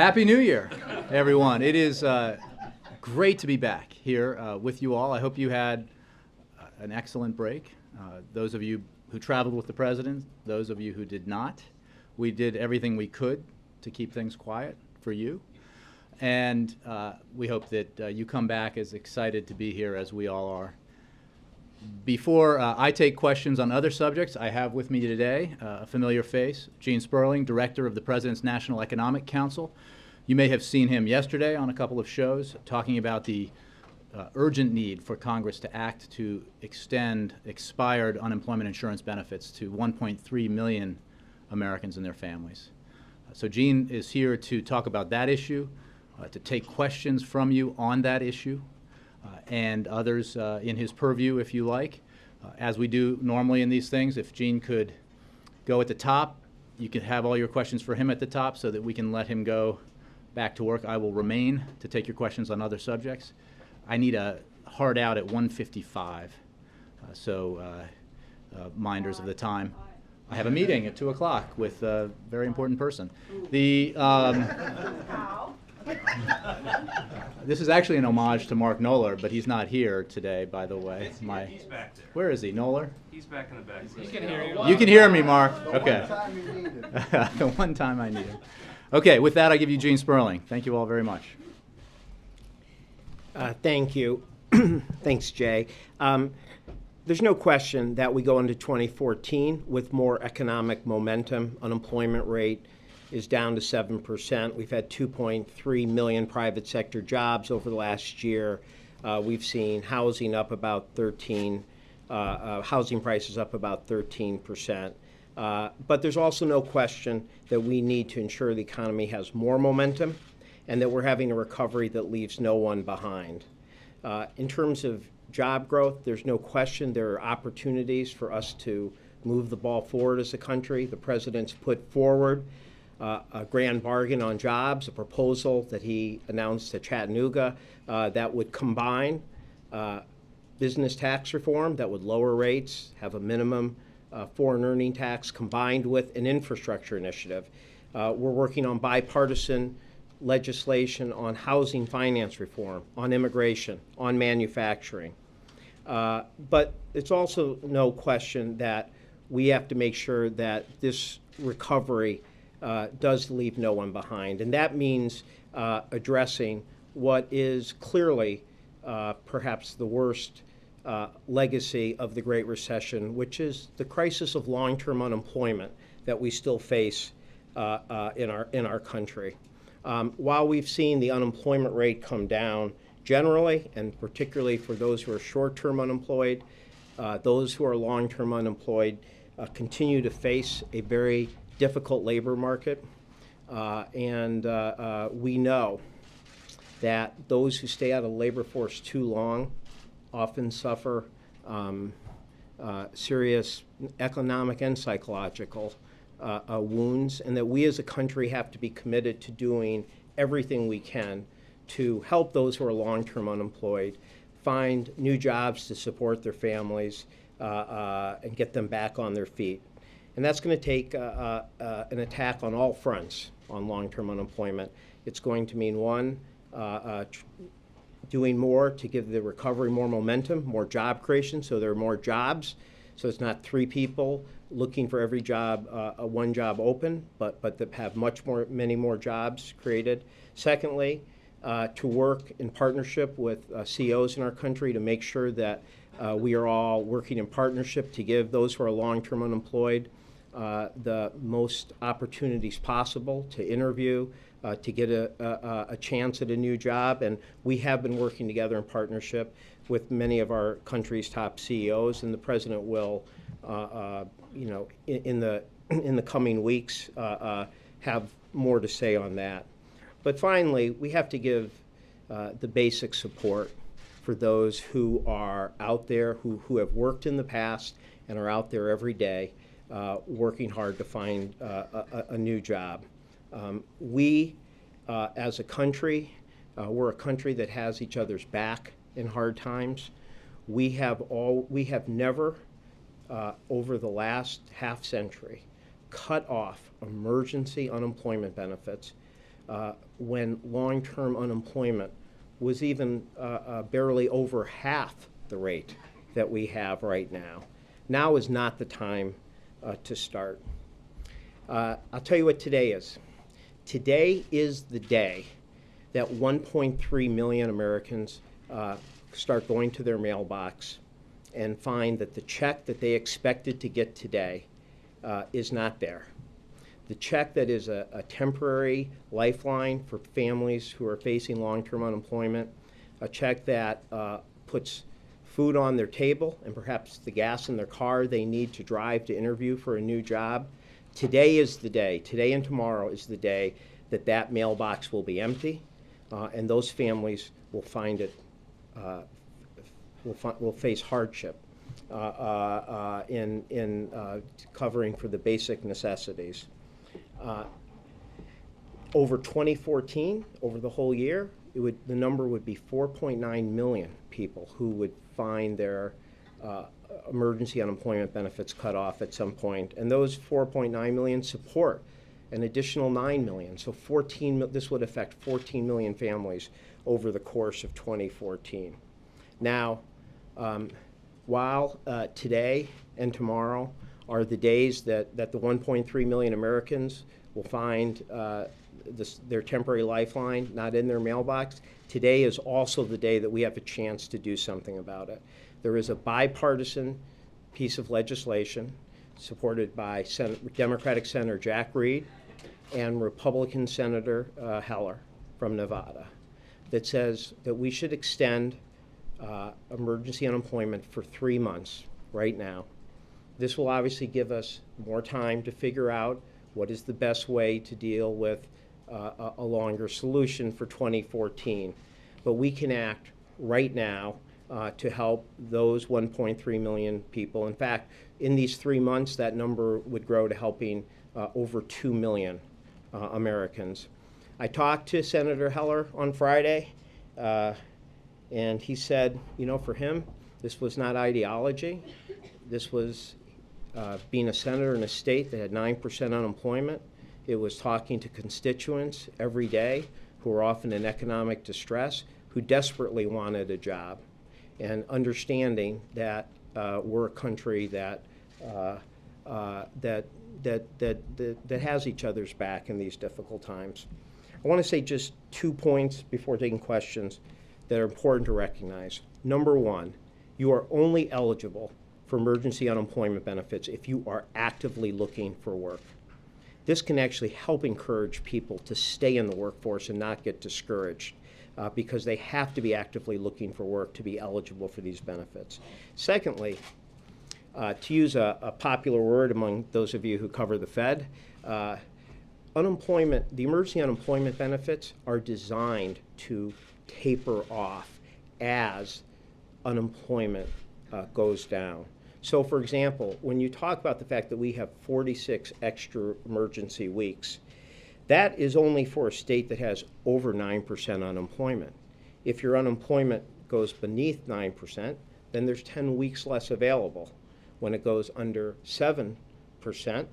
Happy New Year, everyone. It is great to be back here with you all. I hope you had an excellent break. Those of you who traveled with the President, those of you who did not, we did everything we could to keep things quiet for you. And we hope that you come back as excited to be here as we all are. Before I take questions on other subjects, I have with me today a familiar face, Gene Sperling, Director of the President's National Economic Council. You may have seen him yesterday on a couple of shows talking about the urgent need for Congress to act to extend expired unemployment insurance benefits to 1.3 million Americans and their families. So Gene is here to talk about that issue, to take questions from you on that issue, and others in his purview, if you like. As we do normally in these things, if Gene could go at the top, you can have all your questions for him at the top so that we can let him go back to work. I will remain to take your questions on other subjects. I need a hard out at 1:55, so minders of the time. I have a meeting at 2 o'clock with a very important person. This is actually an homage to Mark Knoller, but he's not here today, by the way. He's back there. Where is he, Knoller? He's back in the back. He can hear you. You can hear me, Mark. Okay. One time you need him. The one time I need him. Okay, with that, I give you Gene Sperling. Thank you all very much. Thank you. Thanks, Jay. There's no question that we go into 2014 with more economic momentum. Unemployment rate is down to 7%. We've had 2.3 million private sector jobs over the last year. We've seen housing up about housing prices up about 13%. But there's also no question that we need to ensure the economy has more momentum and that we're having a recovery that leaves no one behind. In terms of job growth, there's no question there are opportunities for us to move the ball forward as a country. The President's put forward a grand bargain on jobs, a proposal that he announced at Chattanooga that would combine business tax reform that would lower rates, have a minimum foreign earning tax combined with an infrastructure initiative. We're working on bipartisan legislation on housing finance reform, on immigration, on manufacturing. But it's also no question that we have to make sure that this recovery does leave no one behind. And that means addressing what is clearly perhaps the worst legacy of the Great Recession, which is the crisis of long-term unemployment that we still face in our country. While we've seen the unemployment rate come down generally, and particularly for those who are short-term unemployed, those who are long-term unemployed continue to face a very difficult labor market. And we know that those who stay out of the labor force too long often suffer serious economic and psychological wounds, and that we as a country have to be committed to doing everything we can to help those who are long-term unemployed find new jobs to support their families and get them back on their feet. And that's going to take an attack on all fronts on long-term unemployment. It's going to mean, one, doing more to give the recovery more momentum, more job creation, so there are more jobs. So it's not 3 people looking for every job, one job open, but that have many more jobs created. Secondly, to work in partnership with CEOs in our country to make sure that we are all working in partnership to give those who are long-term unemployed the most opportunities possible to interview, to get a chance at a new job. And we have been working together in partnership with many of our country's top CEOs, and the President will, in the coming weeks, have more to say on that. But finally, we have to give the basic support for those who are out there, who have worked in the past and are out there every day working hard to find a new job. We, as a country, we're a country that has each other's back in hard times. We have never, over the last half century, cut off emergency unemployment benefits when long-term unemployment was even barely over half the rate that we have right now. Now is not the time to start. I'll tell you what today is. Today is the day that 1.3 million Americans start going to their mailbox and find that the check that they expected to get today is not there. The check that is a temporary lifeline for families who are facing long-term unemployment, a check that puts food on their table and perhaps the gas in their car they need to drive to interview for a new job. Today is the day, today and tomorrow is the day that that mailbox will be empty, and those families will find it, will face hardship in covering for the basic necessities. Over 2014, over the whole year, the number would be 4.9 million people who would find their emergency unemployment benefits cut off at some point. And those 4.9 million support an additional 9 million. So this would affect 14 million families over the course of 2014. Now, while today and tomorrow are the days that the 1.3 million Americans will find their temporary lifeline not in their mailbox, today is also the day that we have a chance to do something about it. There is a bipartisan piece of legislation supported by Democratic Senator Jack Reed and Republican Senator Heller from Nevada that says that we should extend emergency unemployment for 3 months right now. This will obviously give us more time to figure out what is the best way to deal with a longer solution for 2014. But we can act right now to help those 1.3 million people. In fact, in these 3 months, that number would grow to helping over 2 million Americans. I talked to Senator Heller on Friday, and he said, you know, for him, this was not ideology. This was being a senator in a state that had 9% unemployment. It was talking to constituents every day who are often in economic distress, who desperately wanted a job, and understanding that we're a country that has each other's back in these difficult times. I want to say just 2 points before taking questions that are important to recognize. Number one, you are only eligible for emergency unemployment benefits if you are actively looking for work. This can actually help encourage people to stay in the workforce and not get discouraged because they have to be actively looking for work to be eligible for these benefits. Secondly, to use a popular word among those of you who cover the Fed, the emergency unemployment benefits are designed to taper off as unemployment goes down. So, for example, when you talk about the fact that we have 46 extra emergency weeks, that is only for a state that has over 9% unemployment. If your unemployment goes beneath 9%, then there's 10 weeks less available. When it goes under 7%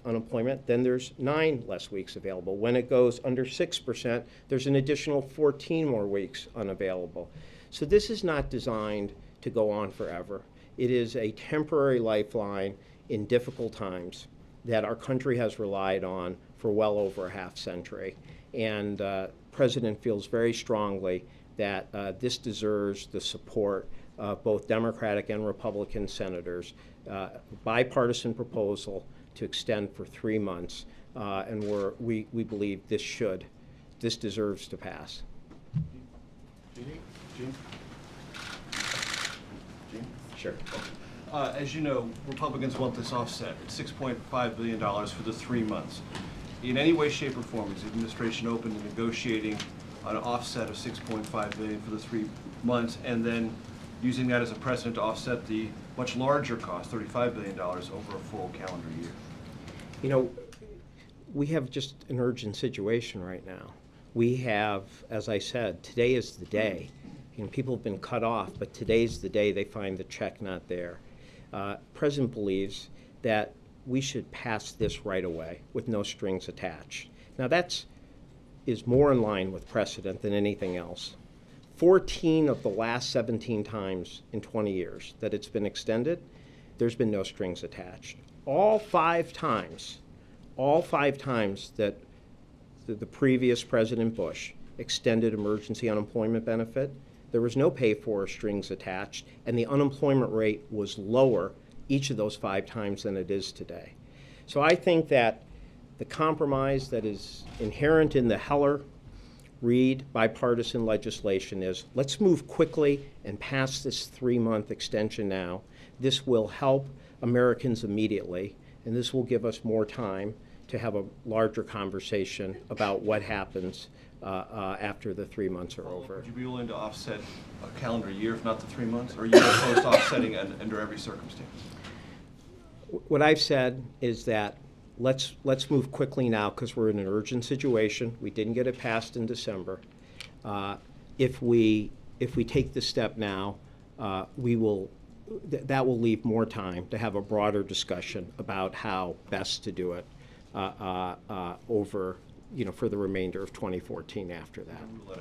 unemployment, then there's 9 less weeks available. When it goes under 6%, there's an additional 14 more weeks unavailable. So this is not designed to go on forever. It is a temporary lifeline in difficult times that our country has relied on for well over a half century. And the President feels very strongly that this deserves the support of both Democratic and Republican senators. Bipartisan proposal to extend for 3 months, and we believe this deserves to pass. Gene? Sure. As you know, Republicans want this offset. It's $6.5 billion for the 3 months. In any way, shape, or form, is the administration open to negotiating an offset of $6.5 billion for the 3 months, and then using that as a precedent to offset the much larger cost, $35 billion, over a full calendar year? You know, we have just an urgent situation right now. We have, as I said, today is the day. You know, people have been cut off, but today's the day they find the check not there. President believes that we should pass this right away with no strings attached. Now is more in line with precedent than anything else. 14 of the last 17 times in 20 years that it's been extended, there's been no strings attached. All five times that the previous President Bush extended emergency unemployment benefit, there was no pay for or strings attached, and the unemployment rate was lower each of those five times than it is today. So I think that the compromise that is inherent in the Heller-Reid bipartisan legislation is, let's move quickly and pass this 3-month extension now. This will help Americans immediately, and this will give us more time to have a larger conversation about what happens after the 3 months are over. Would you be willing to offset a calendar year, if not the 3 months? Or are you opposed to offsetting under every circumstance? What I've said is that let's move quickly now because we're in an urgent situation. We didn't get it passed in December. If we take this step now, that will leave more time to have a broader discussion about how best to do it over, for the remainder of 2014 after that. Rule it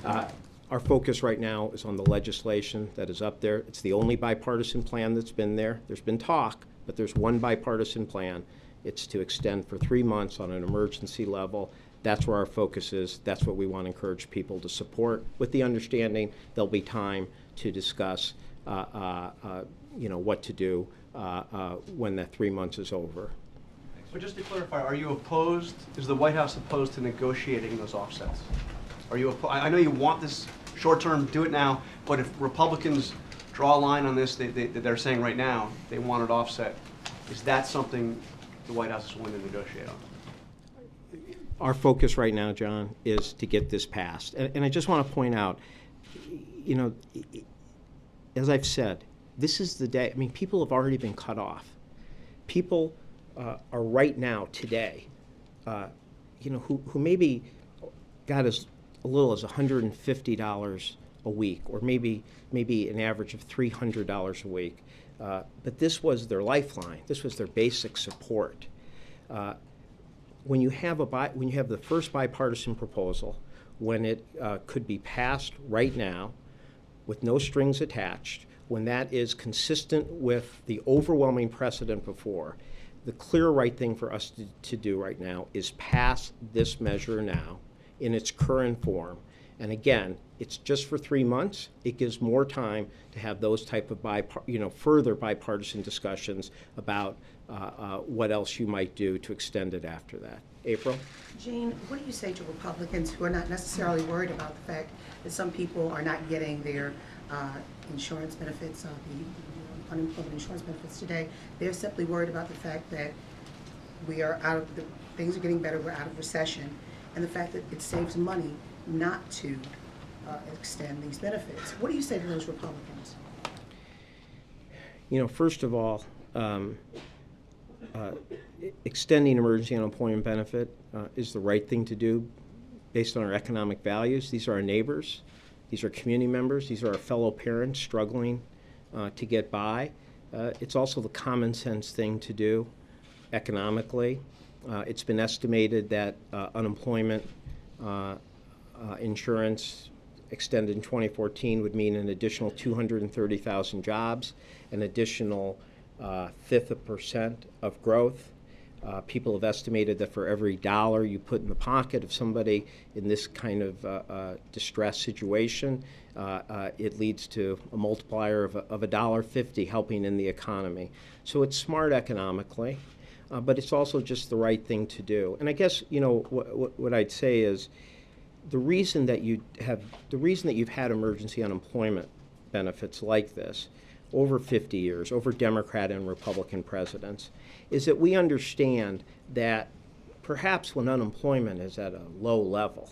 out. Our focus right now is on the legislation that is up there. It's the only bipartisan plan that's been there. There's been talk, but there's one bipartisan plan. It's to extend for 3 months on an emergency level. That's where our focus is. That's what we want to encourage people to support, with the understanding there'll be time to discuss what to do when that 3 months is over. But just to clarify, are you opposed, is the White House opposed to negotiating those offsets? Are you, I know you want this short-term, do it now, but if Republicans draw a line on this, they're saying right now they want it offset, is that something the White House is willing to negotiate on? Our focus right now, John, is to get this passed. And I just want to point out, as I've said, this is the day. I mean, people have already been cut off. People are right now, today, who maybe got as little as $150 a week, or maybe an average of $300 a week. But this was their lifeline. This was their basic support. When you have the first bipartisan proposal, when it could be passed right now with no strings attached, when that is consistent with the overwhelming precedent before, the clear right thing for us to do right now is pass this measure now in its current form. And again, it's just for 3 months. It gives more time to have those type of further bipartisan discussions about what else you might do to extend it after that. April? Gene, what do you say to Republicans who are not necessarily worried about the fact that some people are not getting their insurance benefits, the unemployment insurance benefits today? They're simply worried about the fact that we are things are getting better, we're out of recession, and the fact that it saves money not to extend these benefits. What do you say to those Republicans? First of all, extending emergency unemployment benefit is the right thing to do based on our economic values. These are our neighbors. These are community members. These are our fellow parents struggling to get by. It's also the common sense thing to do economically. It's been estimated that unemployment insurance extended in 2014 would mean an additional 230,000 jobs, an additional 0.5% of growth. People have estimated that for every dollar you put in the pocket of somebody in this kind of distress situation, it leads to a multiplier of $1.50 helping in the economy. So it's smart economically, but it's also just the right thing to do. And I guess what I'd say is the reason that you've had emergency unemployment benefits like this over 50 years, over Democrat and Republican presidents, is that we understand that perhaps when unemployment is at a low level,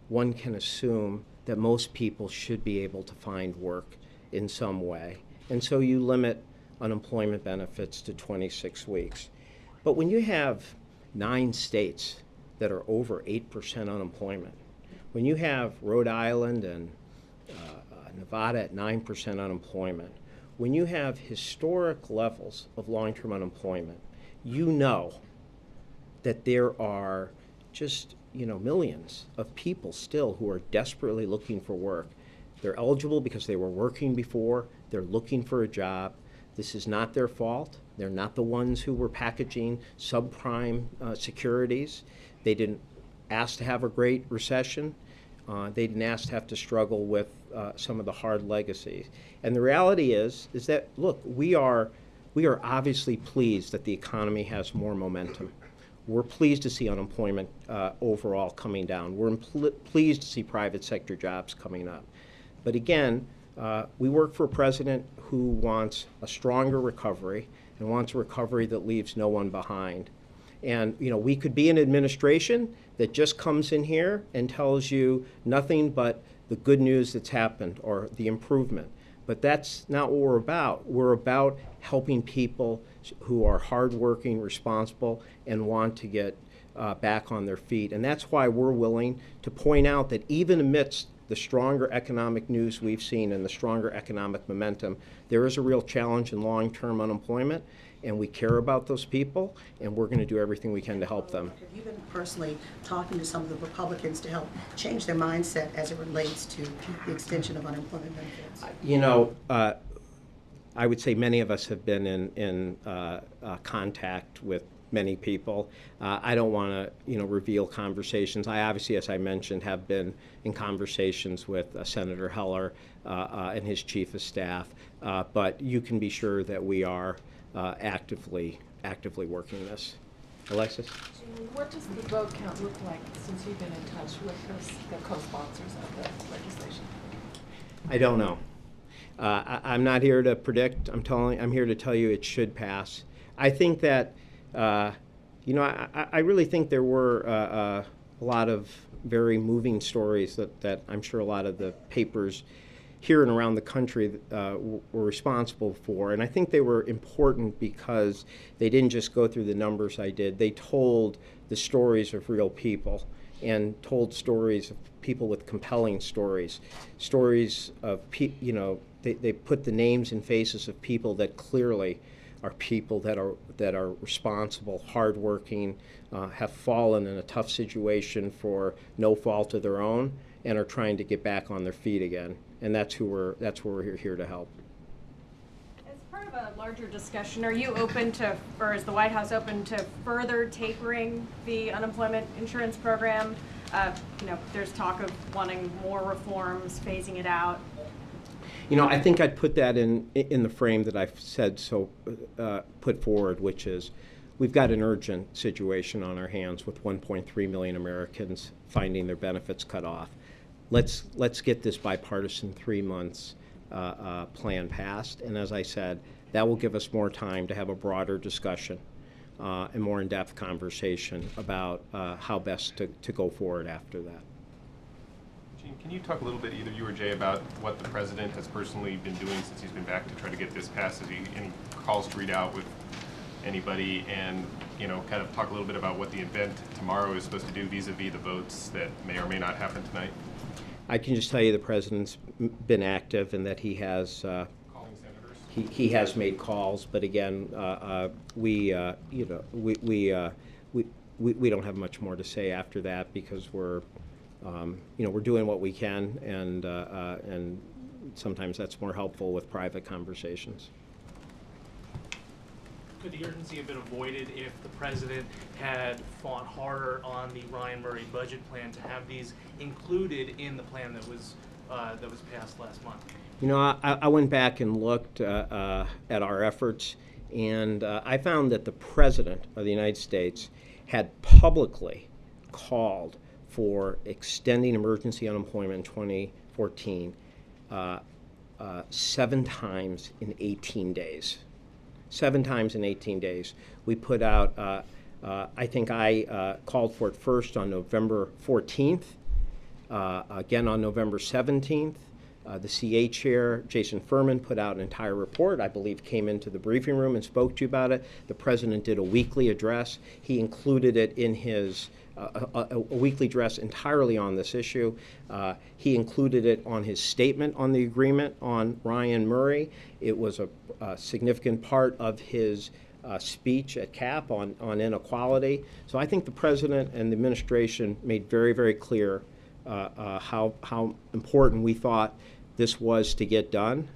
one can assume that most people should be able to find work in some way. And so you limit unemployment benefits to 26 weeks. But when you have 9 states that are over 8% unemployment, when you have Rhode Island and Nevada at 9% unemployment, when you have historic levels of long-term unemployment, you know that there are just millions of people still who are desperately looking for work. They're eligible because they were working before. They're looking for a job. This is not their fault. They're not the ones who were packaging subprime securities. They didn't ask to have a great recession. They didn't ask to have to struggle with some of the hard legacies. And the reality is that, look, we are obviously pleased that the economy has more momentum. We're pleased to see unemployment overall coming down. We're pleased to see private sector jobs coming up. But again, we work for a president who wants a stronger recovery and wants a recovery that leaves no one behind. And we could be an administration that just comes in here and tells you nothing but the good news that's happened or the improvement. But that's not what we're about. We're about helping people who are hardworking, responsible, and want to get back on their feet. And that's why we're willing to point out that even amidst the stronger economic news we've seen and the stronger economic momentum, there is a real challenge in long-term unemployment, and we care about those people, and we're going to do everything we can to help them. Have you been personally talking to some of the Republicans to help change their mindset as it relates to the extension of unemployment benefits? I would say many of us have been in contact with many people. I don't want to, reveal conversations. I obviously, as I mentioned, have been in conversations with Senator Heller and his chief of staff. But you can be sure that we are actively working this. Alexis? Gene, what does the vote count look like since you've been in touch with the co-sponsors of the legislation? I don't know. I'm not here to predict. I'm here to tell you it should pass. I think that, I really think there were a lot of very moving stories that I'm sure a lot of the papers here and around the country were responsible for. And I think they were important because they didn't just go through the numbers I did. They told the stories of real people and told stories of people with compelling stories. Stories of, they put the names and faces of people that clearly are people that are responsible, hardworking, have fallen in a tough situation for no fault of their own, and are trying to get back on their feet again. And that's where we're here to help. As part of a larger discussion, are you open to, or is the White House open to further tapering the unemployment insurance program? There's talk of wanting more reforms, phasing it out. I think I'd put that in the frame that I've said put forward, which is we've got an urgent situation on our hands with 1.3 million Americans finding their benefits cut off. Let's get this bipartisan 3 months plan passed, and as I said, that will give us more time to have a broader discussion and more in-depth conversation about how best to go forward after that. Gene, can you talk a little bit, either you or Jay, about what the president has personally been doing since he's been back to try to get this passed? Has he any calls to read out with anybody, and kind of talk a little bit about what the event tomorrow is supposed to do vis-a-vis the votes that may or may not happen tonight? I can just tell you the president's been active and that he has Calling senators? he has made calls, but again, we don't have much more to say after that because we're doing what we can, and sometimes that's more helpful with private conversations. Could the urgency have been avoided if the president had fought harder on the Ryan Murray budget plan to have these included in the plan that was passed last month? I went back and looked at our efforts, and I found that the President of the United States had publicly called for extending emergency unemployment in 2014 7 times in 18 days. 7 times in 18 days. We put out, I think I called for it first on November 14th, again on November 17th. The CA chair, Jason Furman, put out an entire report, I believe came into the briefing room and spoke to you about it. The president did a weekly address. He included it in his a weekly address entirely on this issue. He included it on his statement on the agreement on Ryan Murray. It was a significant part of his speech at CAP on inequality. So I think the President and the administration made very, very clear how important we thought this was to get done.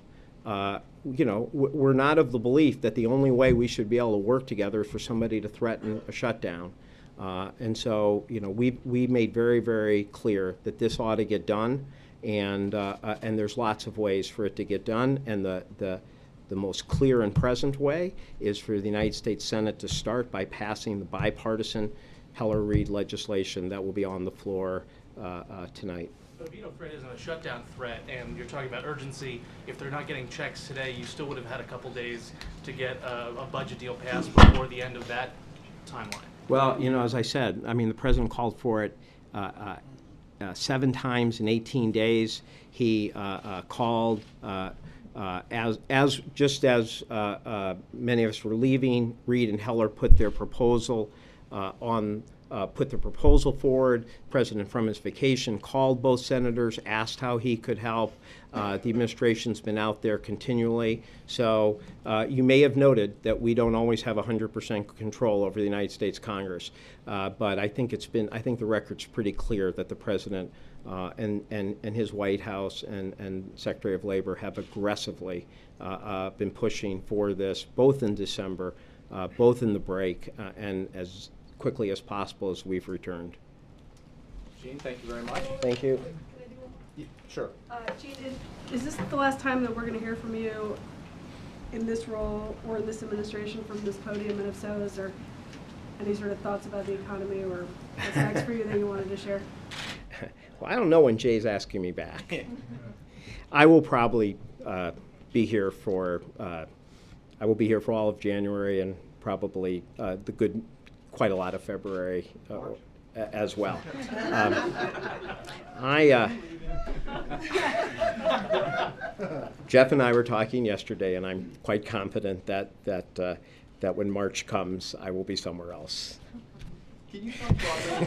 You know, we're not of the belief that the only way we should be able to work together is for somebody to threaten a shutdown. And so, you know, we made very, very clear that this ought to get done, and there's lots of ways for it to get done. And the most clear and present way is for the United States Senate to start by passing the bipartisan Heller-Reid legislation that will be on the floor tonight. But a veto threat isn't a shutdown threat, and you're talking about urgency. If they're not getting checks today, you still would have had a couple days to get a budget deal passed before the end of that timeline. Well, you know, as I said, I mean, the President called for it 7 times in 18 days. He called just as many of us were leaving. Reid and Heller put their proposal put the proposal forward. The President, from his vacation, called both senators, asked how he could help. The administration's been out there continually. So you may have noted that we don't always have 100% control over the United States Congress. But I think the record's pretty clear that the President and his White House and Secretary of Labor have aggressively been pushing for this, both in December, both in the break, and as quickly as possible as we've returned. Gene, thank you very much. Thank you. Sure. Gene, is this the last time that we're going to hear from you in this role or in this administration from this podium? And if so, is there any sort of thoughts about the economy or what's next for you that you wanted to share? Well, I don't know when Jay's asking me back. I will probably be here for all of January and probably quite a lot of February as well. Jeff and I were talking yesterday, and I'm quite confident that when March comes, I will be somewhere else. Can you talk broadly?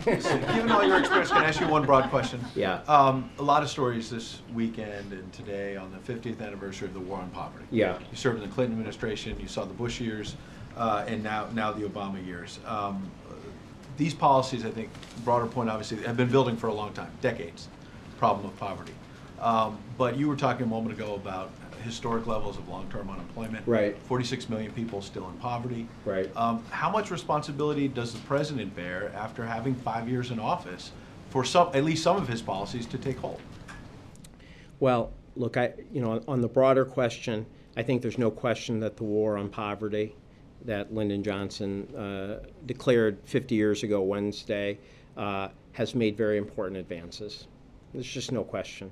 Given all your experience, can I ask you one broad question? Yeah. A lot of stories this weekend and today on the 50th anniversary of the war on poverty. Yeah. You served in the Clinton administration, you saw the Bush years, and now the Obama years. These policies, I think, broader point, obviously, have been building for a long time, decades, problem of poverty. But you were talking a moment ago about historic levels of long-term unemployment. Right. 46 million people still in poverty. Right. How much responsibility does the president bear after having 5 years in office for at least some of his policies to take hold? Well, look, on the broader question, I think there's no question that the war on poverty that Lyndon Johnson declared 50 years ago Wednesday has made very important advances. There's just no question.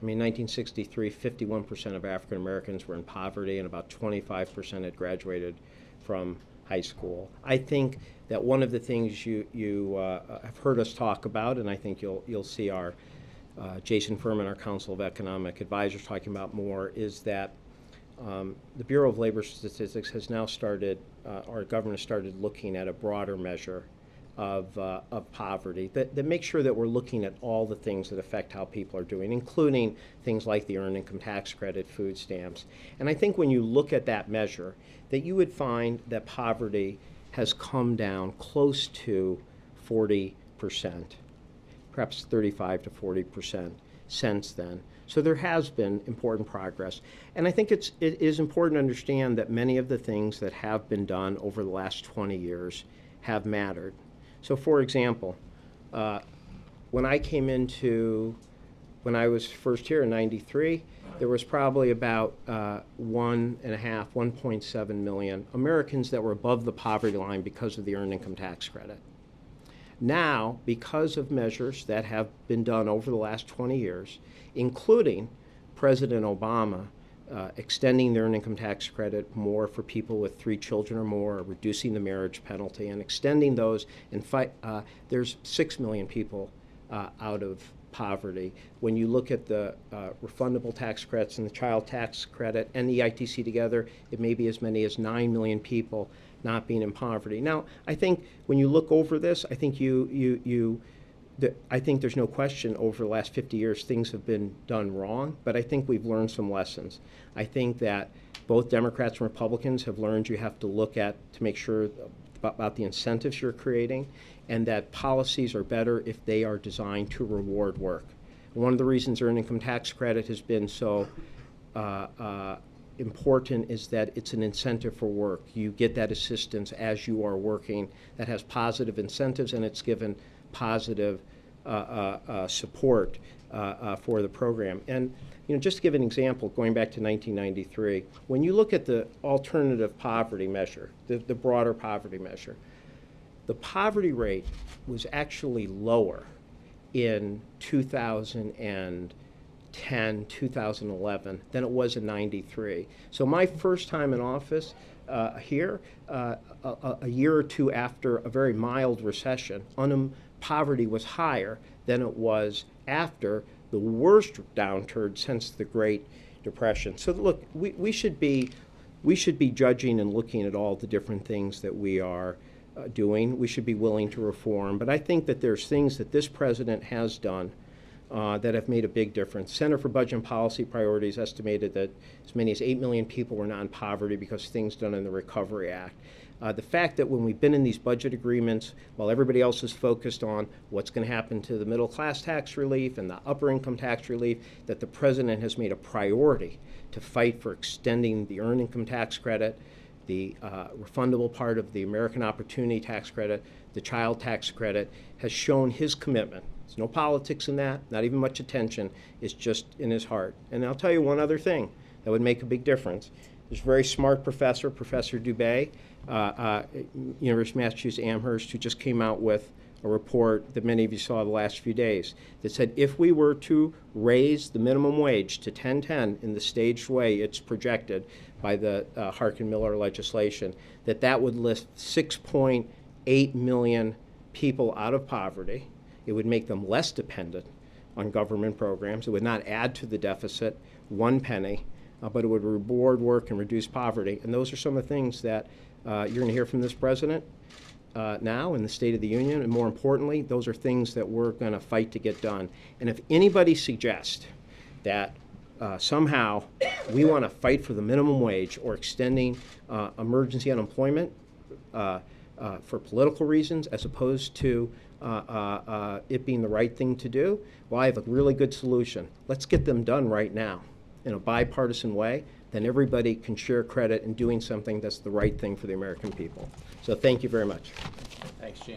I mean, 1963, 51% of African Americans were in poverty, and about 25% had graduated from high school. I think that one of the things you have heard us talk about, and I think you'll see our Jason Furman, our Council of Economic Advisors, talking about more, is that the Bureau of Labor Statistics has now started, our government has started looking at a broader measure of poverty that makes sure that we're looking at all the things that affect how people are doing, including things like the Earned Income Tax Credit, food stamps. And I think when you look at that measure, that you would find that poverty has come down close to 40%, perhaps 35 to 40% since then. So there has been important progress. And I think it is important to understand that many of the things that have been done over the last 20 years have mattered. So for example, when I was first here in '93, there was probably about 1.7 million Americans that were above the poverty line because of the Earned Income Tax Credit. Now, because of measures that have been done over the last 20 years, including President Obama extending the Earned Income Tax Credit more for people with 3 children or more, reducing the marriage penalty, and extending those, and there's 6 million people out of poverty. When you look at the refundable tax credits and the child tax credit and the EITC together, it may be as many as 9 million people not being in poverty. Now, I think when you look over this, I think I think there's no question over the last 50 years things have been done wrong, but I think we've learned some lessons. I think that both Democrats and Republicans have learned you have to look at to make sure about the incentives you're creating, and that policies are better if they are designed to reward work. One of the reasons earned income tax credit has been so important is that it's an incentive for work. You get that assistance as you are working. That has positive incentives, and it's given positive support for the program. And just to give an example, going back to 1993, when you look at the alternative poverty measure, the broader poverty measure, the poverty rate was actually lower in 2010, 2011 than it was in 93. So my first time in office here, a year or two after a very mild recession, poverty was higher than it was after the worst downturn since the Great Depression. So look, we should be judging and looking at all the different things that we are doing. We should be willing to reform. But I think that there's things that this president has done that have made a big difference. Center for Budget and Policy Priorities estimated that as many as 8 million people were not in poverty because of things done in the Recovery Act. The fact that when we've been in these budget agreements, while everybody else is focused on what's going to happen to the middle class tax relief and the upper income tax relief, that the president has made a priority to fight for extending the earned income tax credit, the refundable part of the American Opportunity Tax Credit, the child tax credit, has shown his commitment. There's no politics in that, not even much attention. It's just in his heart. And I'll tell you one other thing that would make a big difference. There's a very smart professor, Professor Dubé, University of Massachusetts Amherst, who just came out with a report that many of you saw the last few days that said if we were to raise the minimum wage to $10.10 in the staged way it's projected by the Harkin-Miller legislation, that would lift 6.8 million people out of poverty. It would make them less dependent on government programs. It would not add to the deficit one penny, but it would reward work and reduce poverty. And those are some of the things that you're going to hear from this president now in the State of the Union. And more importantly, those are things that we're going to fight to get done. And if anybody suggests that somehow we want to fight for the minimum wage or extending emergency unemployment for political reasons as opposed to it being the right thing to do, well, I have a really good solution. Let's get them done right now in a bipartisan way. Then everybody can share credit in doing something that's the right thing for the American people. So thank you very much. Thanks, Gene.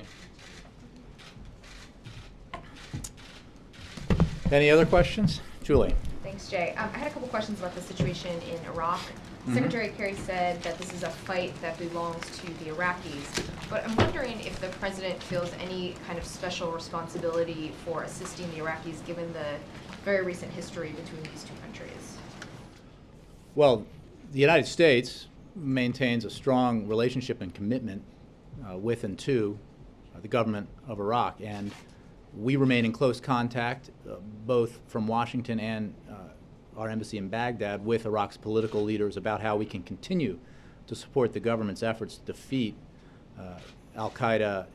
Any other questions? Julie. Thanks, Jay. I had a couple questions about the situation in Iraq. Secretary Kerry said that this is a fight that belongs to the Iraqis, but I'm wondering if the president feels any kind of special responsibility for assisting the Iraqis given the very recent history between these two countries. Well, the United States maintains a strong relationship and commitment with and to the government of Iraq, and we remain in close contact, both from Washington and our embassy in Baghdad, with Iraq's political leaders about how we can continue to support the government's efforts to defeat al-Qaeda,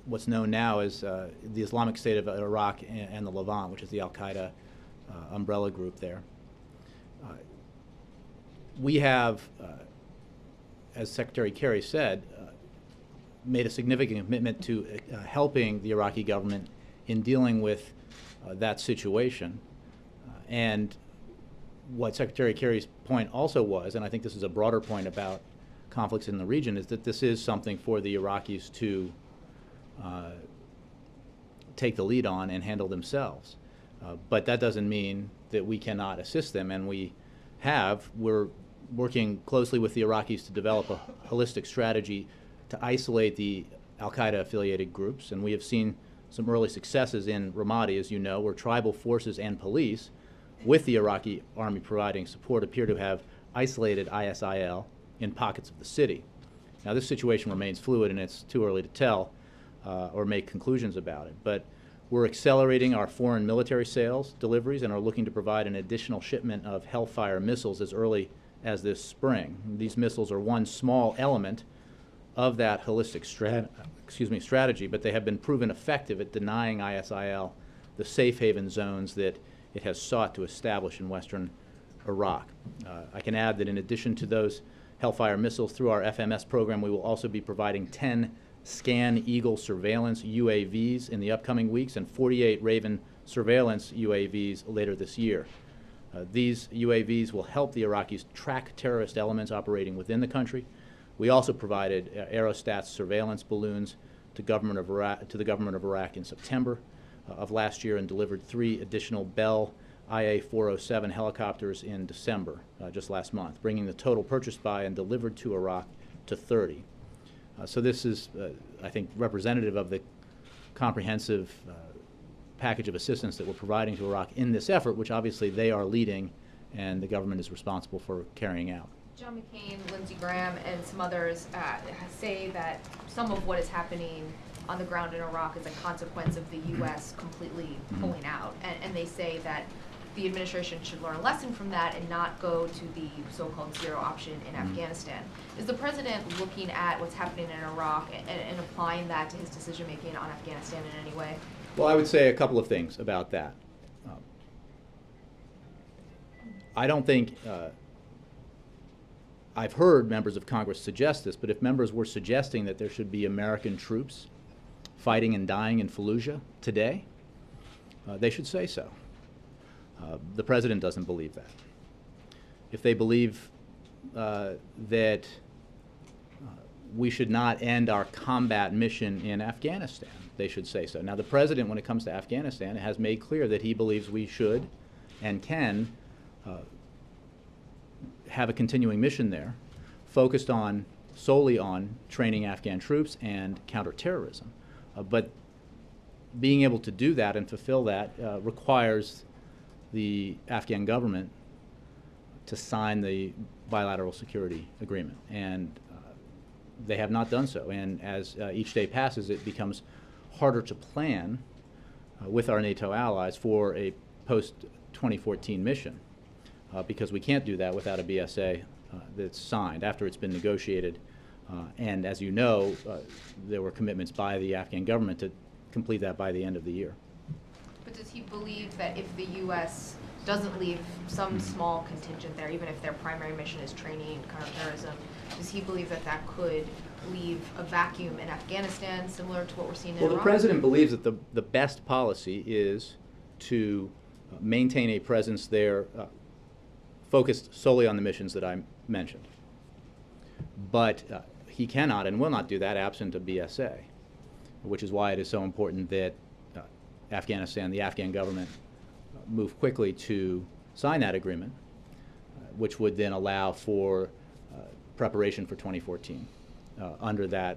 what's known now as the Islamic State of Iraq and the Levant, which is the al-Qaeda umbrella group there. We have, as Secretary Kerry said, made a significant commitment to helping the Iraqi government in dealing with that situation. And what Secretary Kerry's point also was, and I think this is a broader point about conflicts in the region, is that this is something for the Iraqis to take the lead on and handle themselves. But that doesn't mean that we cannot assist them, and we're working closely with the Iraqis to develop a holistic strategy to isolate the al-Qaeda affiliated groups, and we have seen some early successes in Ramadi, as you know, where tribal forces and police, with the Iraqi army providing support, appear to have isolated ISIL in pockets of the city. Now, this situation remains fluid, and it's too early to tell or make conclusions about it, but we're accelerating our foreign military sales deliveries and are looking to provide an additional shipment of Hellfire missiles as early as this spring. These missiles are one small element of that holistic strategy, but they have been proven effective at denying ISIL the safe haven zones that it has sought to establish in western Iraq. I can add that in addition to those Hellfire missiles through our FMS program, we will also be providing 10 Scan Eagle surveillance UAVs in the upcoming weeks and 48 Raven surveillance UAVs later this year. These UAVs will help the Iraqis track terrorist elements operating within the country. We also provided aerostat surveillance balloons to the government of Iraq in September of last year and delivered 3 additional Bell IA-407 helicopters in December, just last month, bringing the total purchased by and delivered to Iraq to 30. So this is, I think, representative of the comprehensive package of assistance that we're providing to Iraq in this effort, which obviously they are leading and the government is responsible for carrying out. John McCain, Lindsey Graham, and some others say that some of what is happening on the ground in Iraq is a consequence of the U.S. completely pulling out. And they say that the administration should learn a lesson from that and not go to the so-called zero option in Afghanistan. Is the president looking at what's happening in Iraq and applying that to his decision-making on Afghanistan in any way? Well, I would say a couple of things about that. I don't think I've heard members of Congress suggest this, but if members were suggesting that there should be American troops fighting and dying in Fallujah today, they should say so. The president doesn't believe that. If they believe that we should not end our combat mission in Afghanistan, they should say so. Now, the president, when it comes to Afghanistan, has made clear that he believes we should and can have a continuing mission there, focused solely on training Afghan troops and counterterrorism. But being able to do that and fulfill that requires the Afghan government to sign the bilateral security agreement, and they have not done so. And as each day passes, it becomes harder to plan with our NATO allies for a post-2014 mission, because we can't do that without a BSA that's signed after it's been negotiated. And as you know, there were commitments by the Afghan government to complete that by the end of the year. But does he believe that if the U.S. doesn't leave some small contingent there, even if their primary mission is training counterterrorism, does he believe that that could leave a vacuum in Afghanistan similar to what we're seeing in Iraq? Well, the president believes that the best policy is to maintain a presence there focused solely on the missions that I mentioned. But he cannot and will not do that absent a BSA, which is why it is so important that Afghanistan, the Afghan government, move quickly to sign that agreement, which would then allow for preparation for 2014 under the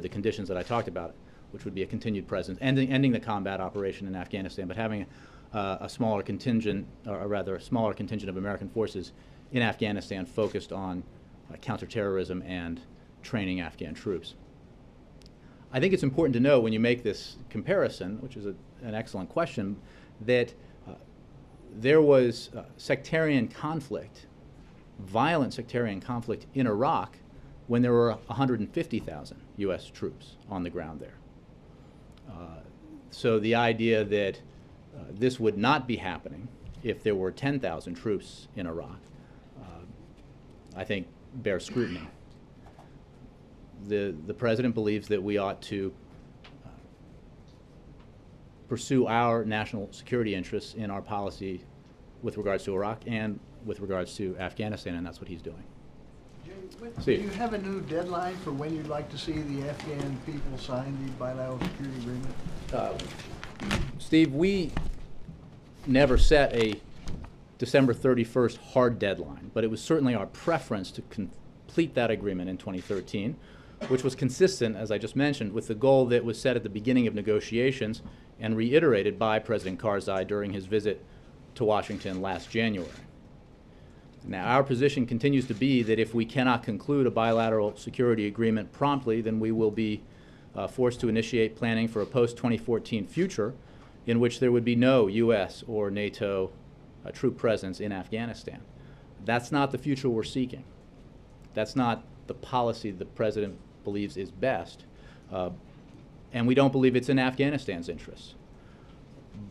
conditions that I talked about, which would be a continued presence, ending the combat operation in Afghanistan, but having a smaller contingent, or rather a smaller contingent of American forces in Afghanistan focused on counterterrorism and training Afghan troops. I think it's important to know when you make this comparison, which is an excellent question, that there was sectarian conflict, violent sectarian conflict in Iraq when there were 150,000 U.S. troops on the ground there. So the idea that this would not be happening if there were 10,000 troops in Iraq, I think bears scrutiny. The president believes that we ought to pursue our national security interests in our policy with regards to Iraq and with regards to Afghanistan, and that's what he's doing. Do you have a new deadline for when you'd like to see the Afghan people sign the bilateral security agreement? Steve, we never set a December 31st hard deadline, but it was certainly our preference to complete that agreement in 2013, which was consistent, as I just mentioned, with the goal that was set at the beginning of negotiations and reiterated by President Karzai during his visit to Washington last January. Now, our position continues to be that if we cannot conclude a bilateral security agreement promptly, then we will be forced to initiate planning for a post-2014 future in which there would be no U.S. or NATO troop presence in Afghanistan. That's not the future we're seeking. That's not the policy the president believes is best, and we don't believe it's in Afghanistan's interests.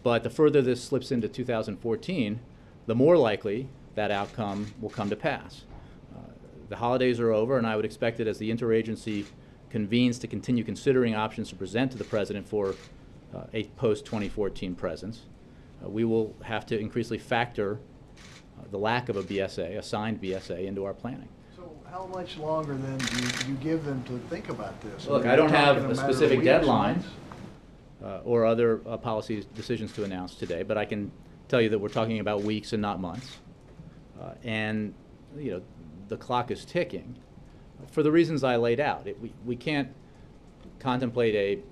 But the further this slips into 2014, the more likely that outcome will come to pass. The holidays are over, and I would expect that as the interagency convenes to continue considering options to present to the President for a post-2014 presence, we will have to increasingly factor the lack of a BSA, assigned BSA, into our planning. So how much longer then do you give them to think about this? Look, Are I we don't have talking a matter of specific weeks, deadline months? or other policy decisions to announce today, but I can tell you that we're talking about weeks and not months. And, you know, the clock is ticking for the reasons I laid out. We can't contemplate a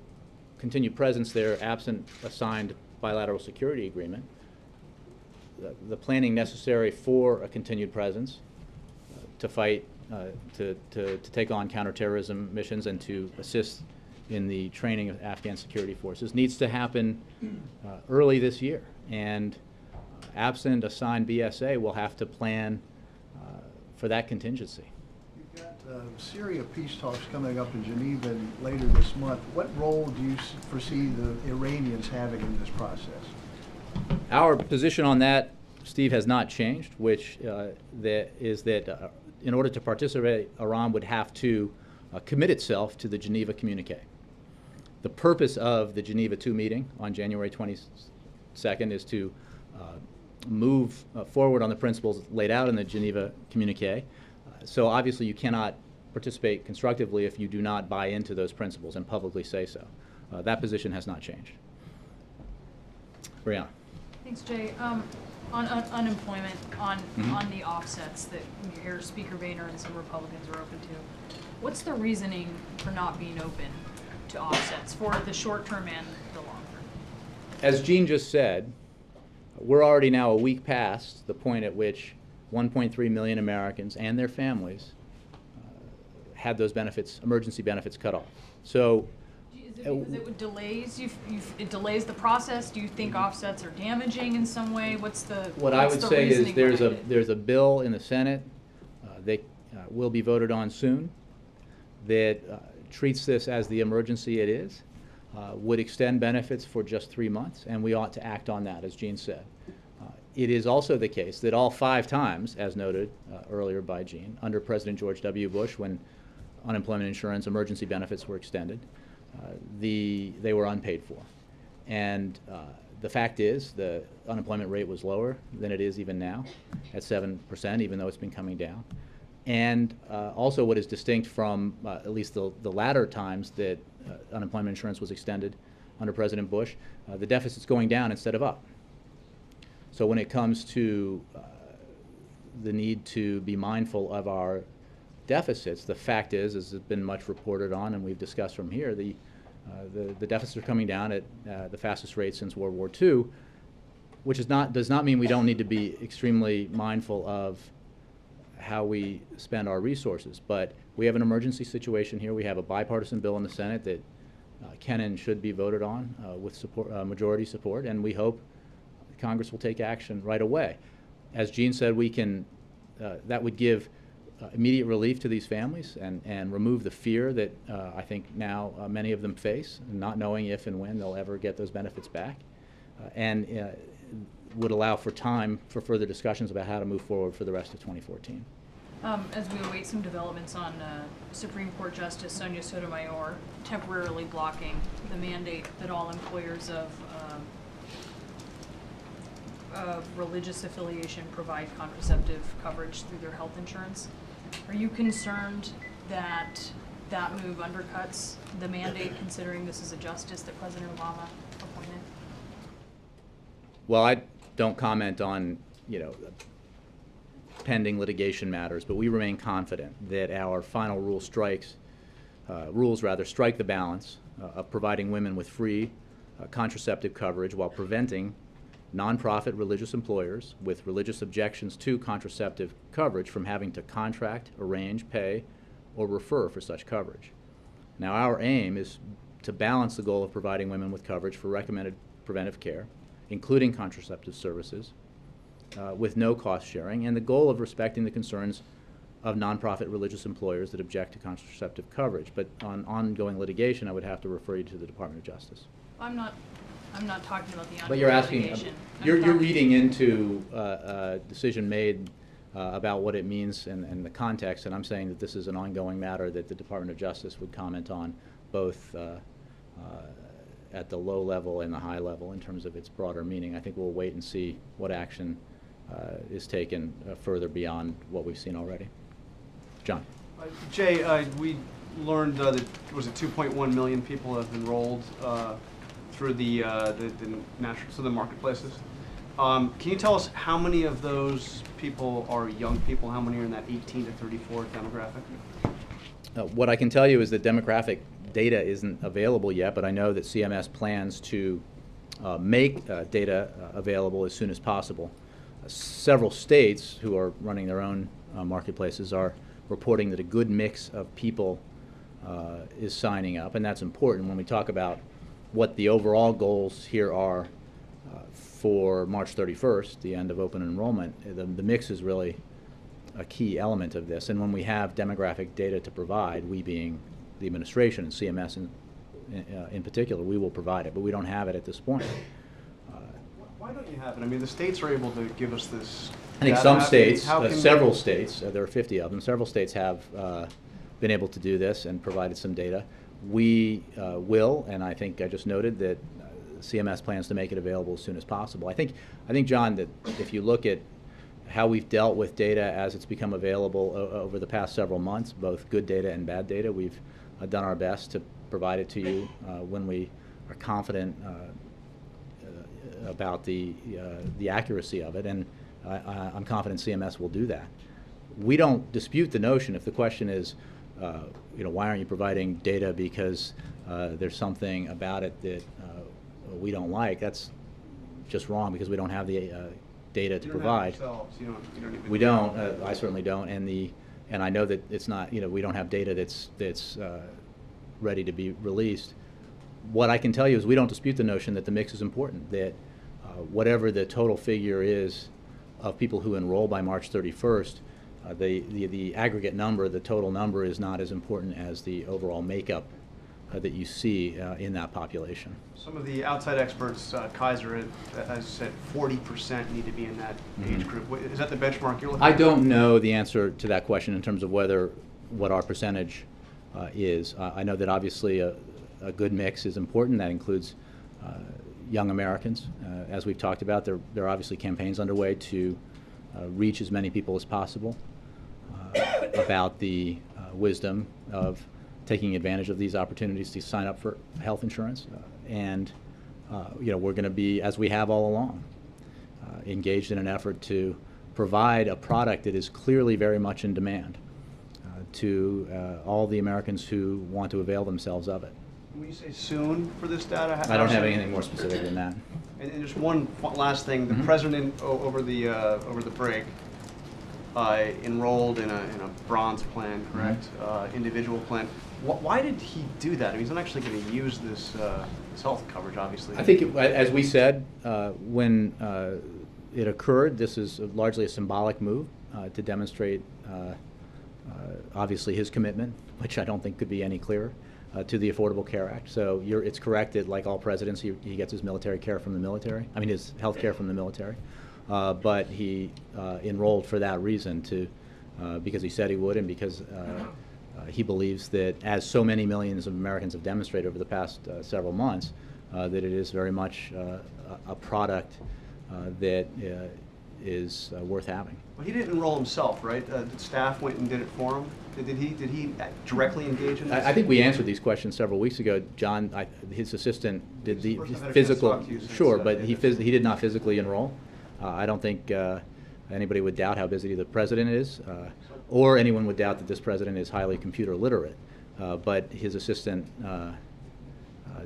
continued presence there absent a signed bilateral security agreement. The planning necessary for a continued presence to fight, to take on counterterrorism missions and to assist in the training of Afghan security forces needs to happen early this year. And absent a signed BSA, we'll have to plan for that contingency. You've got Syria peace talks coming up in Geneva later this month. What role do you foresee the Iranians having in this process? Our position on that, Steve, has not changed, which is that in order to participate, Iran would have to commit itself to the Geneva communique. The purpose of the Geneva II meeting on January 22nd is to move forward on the principles laid out in the Geneva communique. So obviously you cannot participate constructively if you do not buy into those principles and publicly say so. That position has not changed. Brianna. Thanks, Jay. On unemployment, on the offsets that you hear Speaker Boehner and some Republicans are open to, what's the reasoning for not being open to offsets for the short term and the long term? As Gene just said, we're already now a week past the point at which 1.3 million Americans and their families had those benefits, emergency benefits, cut off. So, Is it because it delays it delays the process? Do you think offsets are damaging in some way? What I would say is there's a bill in the Senate that will be voted on soon that treats this as the emergency it is. Would extend benefits for just 3 months, and we ought to act on that, as Gene said. It is also the case that all 5 times, as noted earlier by Gene, under President George W. Bush, when unemployment insurance emergency benefits were extended, they were unpaid for. And the fact is the unemployment rate was lower than it is even now, at 7%, even though it's been coming down. And also what is distinct from at least the latter times that unemployment insurance was extended under President Bush, the deficit's going down instead of up. So when it comes to the need to be mindful of our deficits, the fact is, as has been much reported on and we've discussed from here, the deficits are coming down at the fastest rate since World War II, which does not mean we don't need to be extremely mindful of how we spend our resources. But we have an emergency situation here. We have a bipartisan bill in the Senate that can and should be voted on with majority support, and we hope Congress will take action right away. As Gene said, we can, that would give immediate relief to these families and remove the fear that I think now many of them face, not knowing if and when they'll ever get those benefits back, and would allow for time for further discussions about how to move forward for the rest of 2014. As we await some developments on Supreme Court Justice Sonia Sotomayor temporarily blocking the mandate that all employers of religious affiliation provide contraceptive coverage through their health insurance, are you concerned that that move undercuts the mandate, considering this is a justice that President Obama appointed? Well, I don't comment on, pending litigation matters, but we remain confident that our final rules strike the balance of providing women with free contraceptive coverage while preventing nonprofit religious employers with religious objections to contraceptive coverage from having to contract, arrange, pay, or refer for such coverage. Now, our aim is to balance the goal of providing women with coverage for recommended preventive care, including contraceptive services, with no cost sharing, and the goal of respecting the concerns of nonprofit religious employers that object to contraceptive coverage. But on ongoing litigation, I would have to refer you to the Department of Justice. I'm not I'm not talking about the But you're asking, litigation. you're reading into a decision made about what it means and the context, and I'm saying that this is an ongoing matter that the Department of Justice would comment on, both at the low level and the high level in terms of its broader meaning. I think we'll wait and see what action is taken further beyond what we've seen already. John. Jay, we learned that, was it 2.1 million people have enrolled through the national, so the marketplaces. Can you tell us how many of those people are young people? How many are in that 18 to 34 demographic? What I can tell you is that demographic data isn't available yet, but I know that CMS plans to make data available as soon as possible. Several states who are running their own marketplaces are reporting that a good mix of people is signing up, and that's important when we talk about what the overall goals here are for March 31st, the end of open enrollment. The mix is really a key element of this, and when we have demographic data to provide, we being the administration and CMS in particular, we will provide it, but we don't have it at this point. Why don't you have it? I mean, the states are able to give us this. I think some states, several states, there are 50 of them, several states have been able to do this and provided some data. We will, and I think I just noted that CMS plans to make it available as soon as possible. I think, John, that if you look at how we've dealt with data as it's become available over the past several months, both good data and bad data, we've done our best to provide it to you when we are confident about the accuracy of it, and I'm confident CMS will do that. We don't dispute the notion. If the question is, why aren't you providing data because there's something about it that we don't like, that's just wrong, because we don't have the data to provide. We don't. I certainly don't. And I know that it's not. We don't have data that's ready to be released. What I can tell you is we don't dispute the notion that the mix is important. That whatever the total figure is of people who enroll by March 31st, the aggregate number, the total number, is not as important as the overall makeup that you see in that population. Some of the outside experts, Kaiser has said 40% need to be in that age group. Is that the benchmark you're looking at? I don't know the answer to that question in terms of what our percentage is. I know that obviously a good mix is important. That includes young Americans. As we've talked about, there are obviously campaigns underway to reach as many people as possible about the wisdom of taking advantage of these opportunities to sign up for health insurance. We're going to be, as we have all along, engaged in an effort to provide a product that is clearly very much in demand to all the Americans who want to avail themselves of it. When you say soon for this data? I don't have anything more specific than that. And just one last thing. The president over the break enrolled in a bronze plan, correct? Individual plan. Why did he do that? I mean, he's not actually going to use this health coverage, obviously. I think, as we said, when it occurred, this is largely a symbolic move to demonstrate, obviously, his commitment, which I don't think could be any clearer, to the Affordable Care Act. So it's correct that, like all presidents, he gets his military care from the military. I mean, his health care from the military. But he enrolled for that reason, because he said he would, and because he believes that, as so many millions of Americans have demonstrated over the past several months, that it is very much a product that is worth having. But he didn't enroll himself, right? The staff went and did it for him. Did he directly engage in this? I think we answered these questions several weeks ago. John, his assistant, did the physical. Sure, but he did not physically enroll. I don't think anybody would doubt how busy the president is, or anyone would doubt that this president is highly computer literate. But his assistant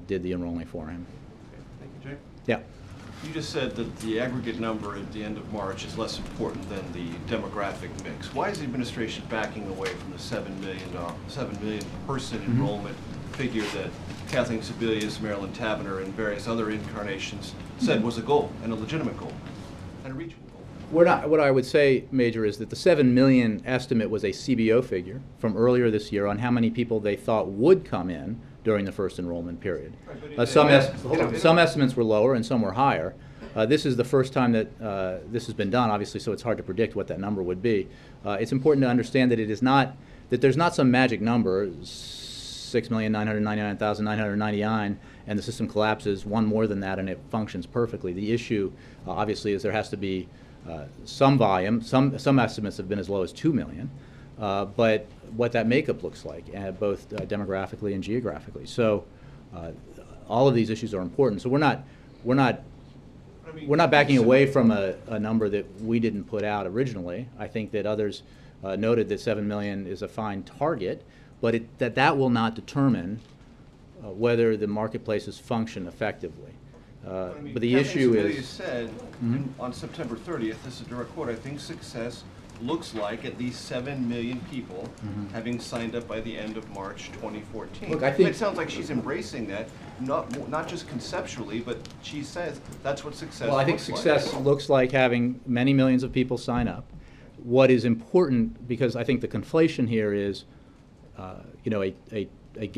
did the enrolling for him. Okay. Thank you, Jay. Yeah. You just said that the aggregate number at the end of March is less important than the demographic mix. Why is the administration backing away from the 7 million person enrollment figure that Kathleen Sebelius, Marilyn Tavenner, and various other incarnations said was a goal, and a legitimate goal, and a reachable goal? We're not. What I would say, Major, is that the 7 million estimate was a CBO figure from earlier this year on how many people they thought would come in during the first enrollment period. Right, but Some estimates were lower and some were higher. This is the first time that this has been done, obviously, so it's hard to predict what that number would be. It's important to understand that there's not some magic number, 6,999,999, and the system collapses one more than that and it functions perfectly. The issue, obviously, is there has to be some volume. Some estimates have been as low as 2 million, but what that makeup looks like, both demographically and geographically. So all of these issues are important. So we're not backing away from a number that we didn't put out originally. I think that others noted that 7 million is a fine target, but that will not determine whether the marketplaces function effectively. But the issue is, said on September 30th, this is a direct quote, I think success looks like at least 7 million people having signed up by the end of March 2014. Look, I think it sounds like she's embracing that, not just conceptually, but she says that's what success looks like. well, I think success looks like having many millions of people sign up. What is important, because I think the conflation here is,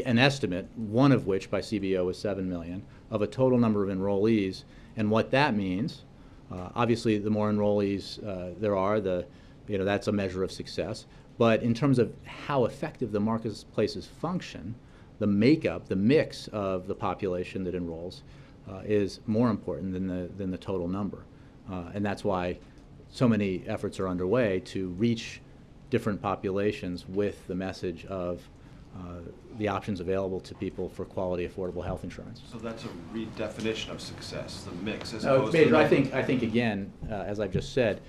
an estimate, one of which by CBO is 7 million, of a total number of enrollees, and what that means. Obviously, the more enrollees there are, that's a measure of success. But in terms of how effective the marketplaces function, the makeup, the mix of the population that enrolls is more important than the total number. And that's why so many efforts are underway to reach different populations with the message of the options available to people for quality, affordable health insurance. So that's a redefinition of success, the mix, as No, opposed Major, to... I think again, as I've just said,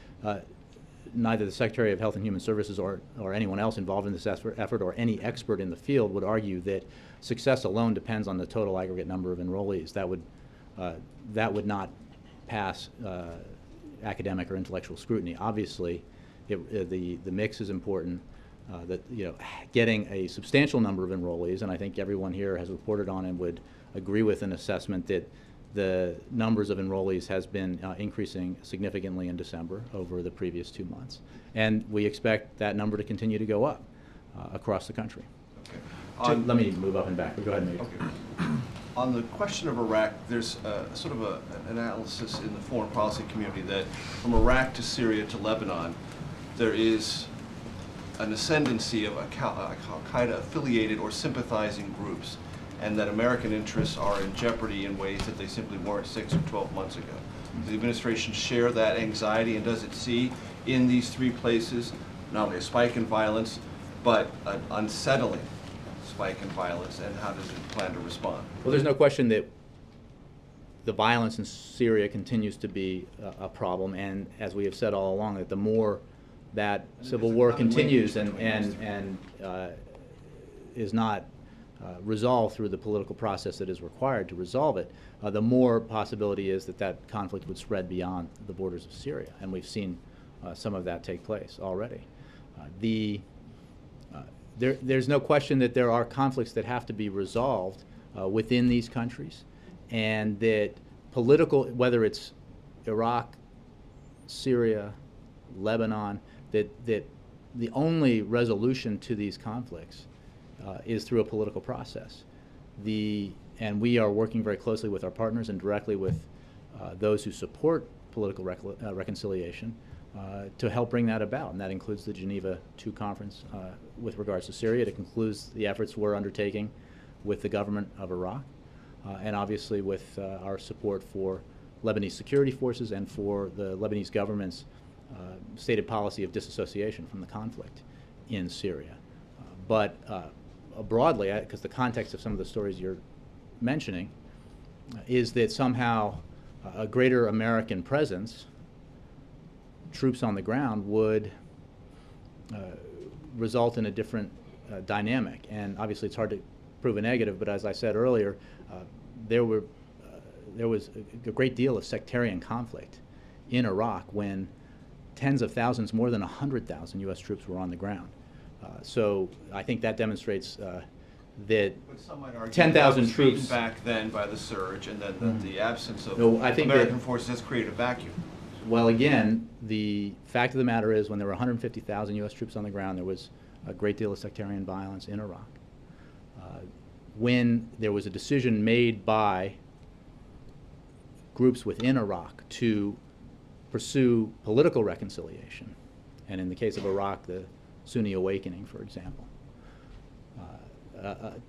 neither the Secretary of Health and Human Services or anyone else involved in this effort or any expert in the field would argue that success alone depends on the total aggregate number of enrollees. That would not pass academic or intellectual scrutiny. Obviously, the mix is important. Getting a substantial number of enrollees, and I think everyone here has reported on and would agree with an assessment that the numbers of enrollees has been increasing significantly in December over the previous 2 months. And we expect that number to continue to go up across the country. Okay. Let me move up and back, but go ahead, Major. Okay. On the question of Iraq, there's sort of an analysis in the foreign policy community that from Iraq to Syria to Lebanon, there is an ascendancy of Al-Qaeda affiliated or sympathizing groups, and that American interests are in jeopardy in ways that they simply weren't 6 or 12 months ago. Does the administration share that anxiety, and does it see in these three places not only a spike in violence, but an unsettling spike in violence, and how does it plan to respond? Well, there's no question that the violence in Syria continues to be a problem, and as we have said all along, that the more that civil war continues and is not resolved through the political process that is required to resolve it, the more possibility is that conflict would spread beyond the borders of Syria, and we've seen some of that take place already. There's no question that there are conflicts that have to be resolved within these countries, and that whether it's Iraq, Syria, Lebanon, that the only resolution to these conflicts is through a political process. And we are working very closely with our partners and directly with those who support political reconciliation to help bring that about. And that includes the Geneva II conference with regards to Syria. It concludes the efforts we're undertaking with the government of Iraq, and obviously with our support for Lebanese security forces and for the Lebanese government's stated policy of disassociation from the conflict in Syria. But broadly, because the context of some of the stories you're mentioning is that somehow a greater American presence, troops on the ground, would result in a different dynamic. And obviously it's hard to prove a negative, but as I said earlier, there was a great deal of sectarian conflict in Iraq when tens of thousands, more than 100,000 U.S. troops were on the ground. So I think that demonstrates that 10,000 troops back then by the surge, and then the absence of I think American forces has created a vacuum. Well, again, the fact of the matter is when there were 150,000 U.S. troops on the ground, there was a great deal of sectarian violence in Iraq. when there was a decision made by groups within Iraq to pursue political reconciliation, and in the case of Iraq, the Sunni awakening, for example,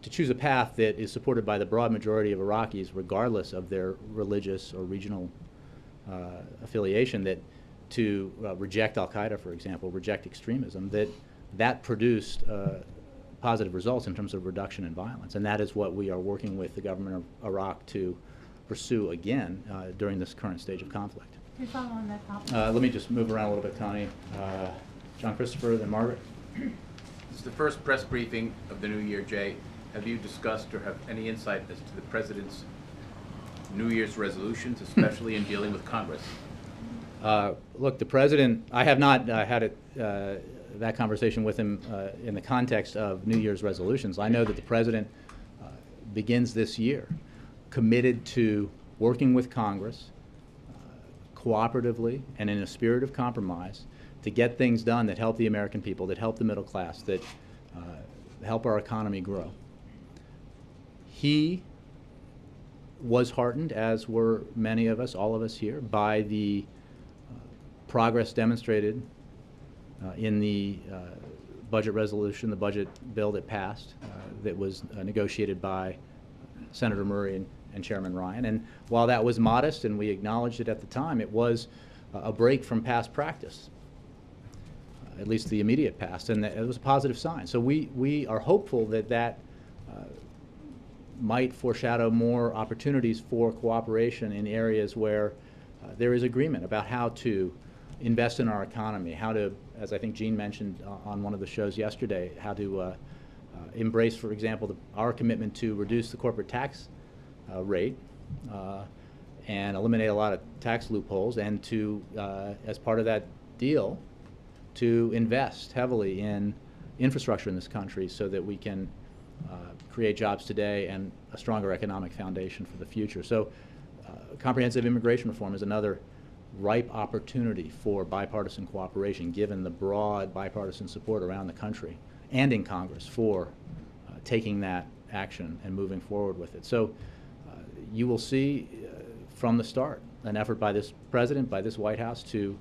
to choose a path that is supported by the broad majority of Iraqis, regardless of their religious or regional affiliation, that to reject al-Qaeda, for example, reject extremism, that produced positive results in terms of reduction in violence. And that is what we are working with the government of Iraq to pursue again during this current stage of conflict. Can you follow on that topic? Let me just move around a little bit, Connie. John Christopher, then Margaret. This is the first press briefing of the new year, Jay. Have you discussed or have any insight as to the President's New Year's resolutions, especially in dealing with Congress? Look, the President, I have not had that conversation with him in the context of New Year's resolutions. I know that the President begins this year committed to working with Congress cooperatively and in a spirit of compromise to get things done that help the American people, that help the middle class, that help our economy grow. He was heartened, as were many of us, all of us here, by the progress demonstrated in the budget resolution, the budget bill that passed, that was negotiated by Senator Murray and Chairman Ryan. And while that was modest, and we acknowledged it at the time, it was a break from past practice, at least the immediate past, and it was a positive sign. So we are hopeful that that might foreshadow more opportunities for cooperation in areas where there is agreement about how to invest in our economy, how to, as I think Gene mentioned on one of the shows yesterday, how to embrace, for example, our commitment to reduce the corporate tax rate and eliminate a lot of tax loopholes, and to, as part of that deal, to invest heavily in infrastructure in this country so that we can create jobs today and a stronger economic foundation for the future. So comprehensive immigration reform is another ripe opportunity for bipartisan cooperation, given the broad bipartisan support around the country and in Congress for taking that action and moving forward with it. So you will see from the start an effort by this President, by this White House, to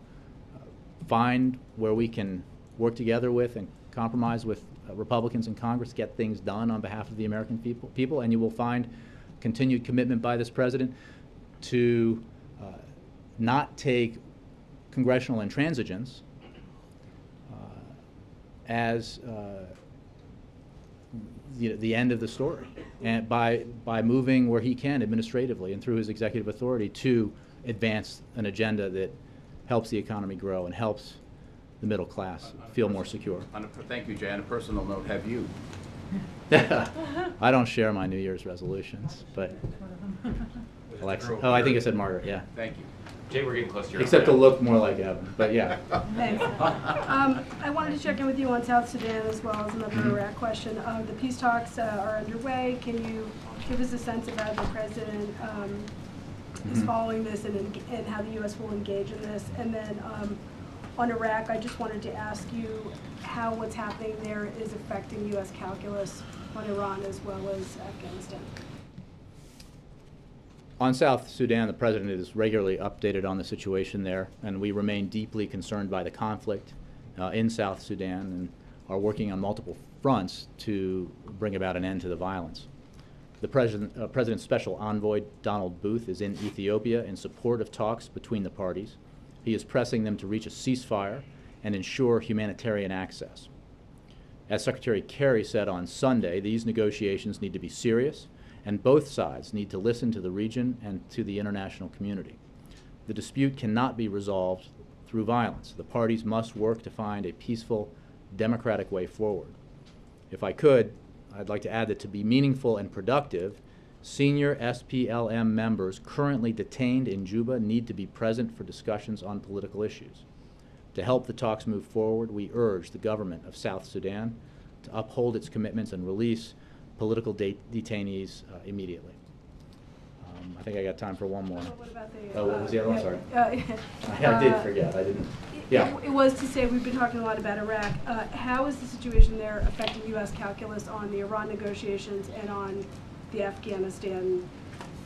find where we can work together with and compromise with Republicans in Congress, get things done on behalf of the American people, and you will find continued commitment by this President to not take congressional intransigence as the end of the story, and by moving where he can administratively and through his executive authority to advance an agenda that helps the economy grow and helps the middle class feel more secure. Thank you, Jay. On a personal note, have you? I don't share my New Year's resolutions, but Alexa. Oh, I think I said Margaret. Yeah. Thank you. Jay, we're getting close to your Except to look more like Evan, but yeah. Thanks. I wanted to check in with you on South Sudan as well as another Iraq question. The peace talks are underway. Can you give us a sense of how the President is following this and how the U.S. will engage in this? And then on Iraq, I just wanted to ask you how what's happening there is affecting U.S. calculus on Iran as well as Afghanistan. On South Sudan, the President is regularly updated on the situation there, and we remain deeply concerned by the conflict in South Sudan and are working on multiple fronts to bring about an end to the violence. The President's Special Envoy, Donald Booth, is in Ethiopia in support of talks between the parties. He is pressing them to reach a ceasefire and ensure humanitarian access. As Secretary Kerry said on Sunday, these negotiations need to be serious, and both sides need to listen to the region and to the international community. The dispute cannot be resolved through violence. The parties must work to find a peaceful, democratic way forward. If I could, I'd like to add that to be meaningful and productive, senior SPLM members currently detained in Juba need to be present for discussions on political issues. To help the talks move forward, we urge the government of South Sudan to uphold its commitments and release political detainees immediately. I think I got time for one more. What about Oh, what was the other one? Sorry. I I did forget. I didn't. Yeah. It was to say, we've been talking a lot about Iraq. How is the situation there affecting U.S. calculus on the Iran negotiations and on the Afghanistan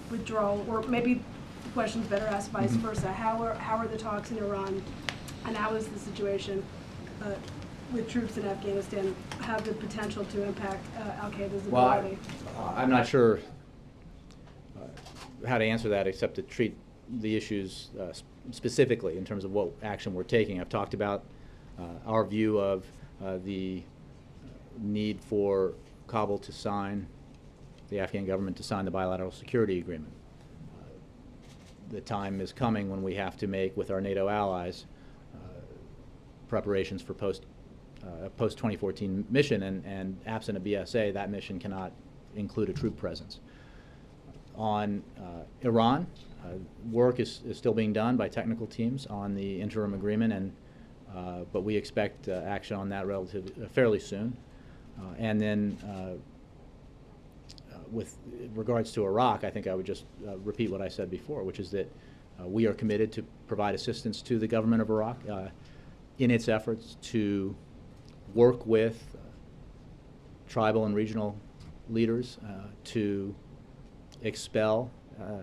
withdrawal? Or maybe the question's better asked vice versa. How are the talks in Iran, and how is the situation with troops in Afghanistan have the potential to impact al-Qaeda's ability? Well, I'm not sure how to answer that except to treat the issues specifically in terms of what action we're taking. I've talked about our view of the need for Kabul to sign, the Afghan government to sign the bilateral security agreement. The time is coming when we have to make, with our NATO allies, preparations for post-2014 mission, and absent a BSA, that mission cannot include a troop presence. On Iran, work is still being done by technical teams on the interim agreement, and but we expect action on that fairly soon. And then with regards to Iraq, I think I would just repeat what I said before, which is that we are committed to provide assistance to the government of Iraq in its efforts to work with tribal and regional leaders to expel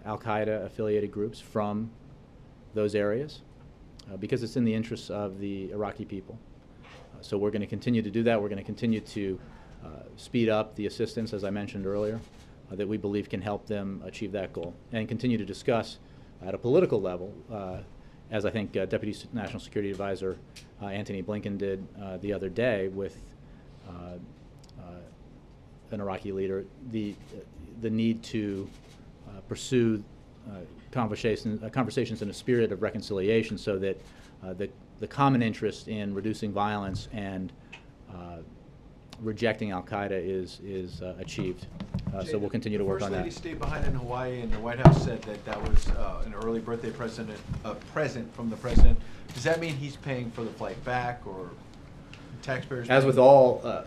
al-Qaeda affiliated groups from those areas because it's in the interests of the Iraqi people. So we're going to continue to do that. We're going to continue to speed up the assistance, as I mentioned earlier, that we believe can help them achieve that goal, and continue to discuss at a political level, as I think Deputy National Security Advisor Antony Blinken did the other day with an Iraqi leader, the need to pursue conversations in a spirit of reconciliation so that the common interest in reducing violence and rejecting al-Qaeda is achieved. So we'll continue to work on that. The First Lady stayed behind in Hawaii, and the White House said that that was an early birthday present from the president. Does that mean he's paying for the flight back, or taxpayers? As with all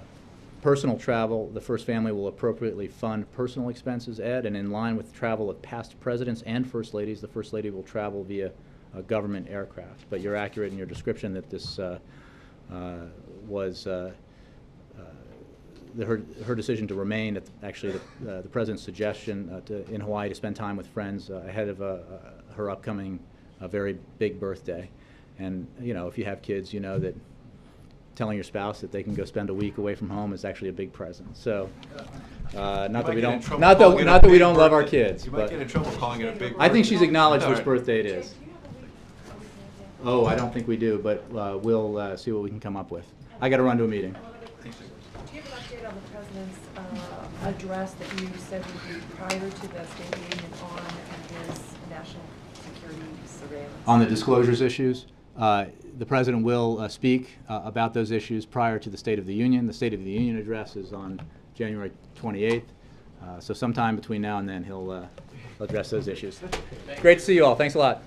personal travel, the First Family will appropriately fund personal expenses, Ed, and in line with travel of past presidents and First Ladies, the First Lady will travel via a government aircraft. But you're accurate in your description that this was her decision to remain, actually the President's suggestion in Hawaii to spend time with friends ahead of her upcoming very big birthday. And you know, if you have kids, you know that telling your spouse that they can go spend a week away from home is actually a big present. So, not that we don't love our kids. You might get in trouble calling it a big. I think she's acknowledged which birthday it is. Oh, I don't think we do, but we'll see what we can come up with. I got to run to a meeting. Do you have an update on the President's address that you said would be prior to the State of the Union on his national security surveillance? On the disclosures issues, the President will speak about those issues prior to the State of the Union. The State of the Union address is on January 28th. So sometime between now and then he'll address those issues. Great to see you all. Thanks a lot.